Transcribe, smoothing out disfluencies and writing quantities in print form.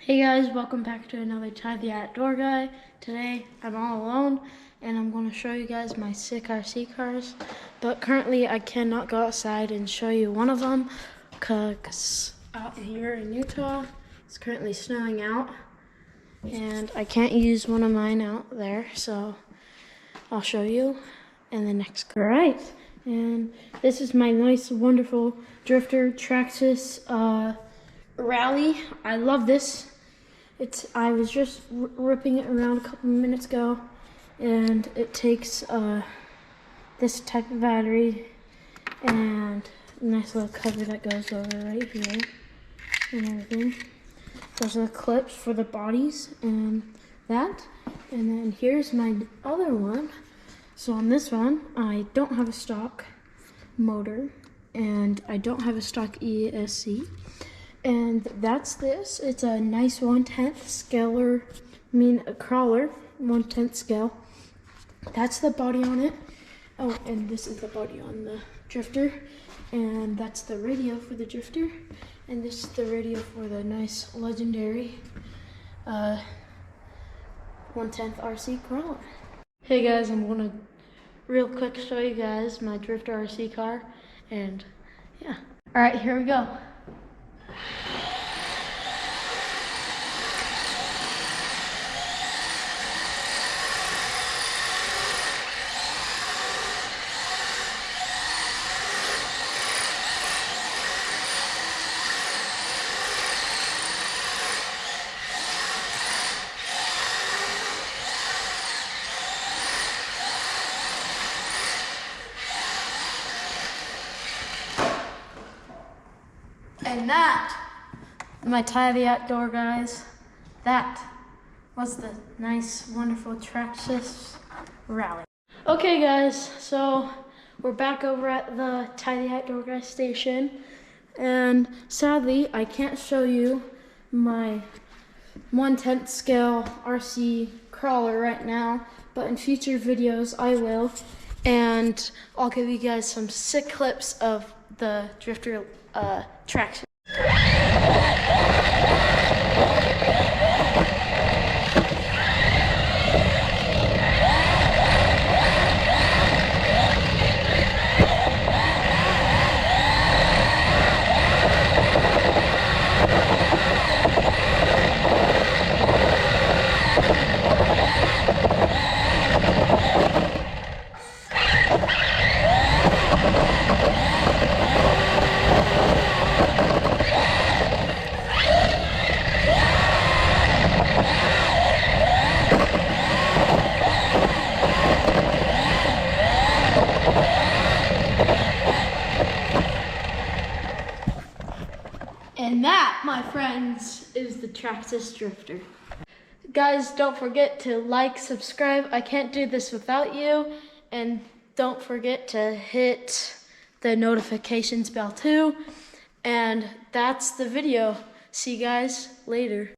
Hey guys, welcome back to another Ty the Outdoor Guy. Today I'm all alone and I'm going to show you guys my sick RC cars. But currently I cannot go outside and show you one of them because out here in Utah it's currently snowing out and I can't use one of mine out there, so I'll show you in the next car. Alright, and this is my nice wonderful Drifter Traxxas Rally. I love this. I was just ripping it around a couple minutes ago, and it takes this type of battery and a nice little cover that goes over right here and everything. Those are the clips for the bodies and that. And then here's my other one. So on this one, I don't have a stock motor and I don't have a stock ESC. And that's this. It's a nice 1/10 scaler, a crawler, 1/10 scale. That's the body on it. Oh, and this is the body on the Drifter. And that's the radio for the Drifter. And this is the radio for the nice legendary 1/10 RC crawler. Hey guys, I'm gonna real quick show you guys my Drifter RC car. And yeah. All right, here we go. And that, my Ty the Outdoor Guys, that was the nice, wonderful Traxxas Rally. Okay guys, so we're back over at the Ty the Outdoor Guys station, and sadly I can't show you my 1/10 scale RC crawler right now, but in future videos I will, and I'll give you guys some sick clips of the Drifter Traxxas. And that, my friends, is the Traxxas Drifter. Guys, don't forget to like, subscribe. I can't do this without you. And don't forget to hit the notifications bell too. And that's the video. See you guys later.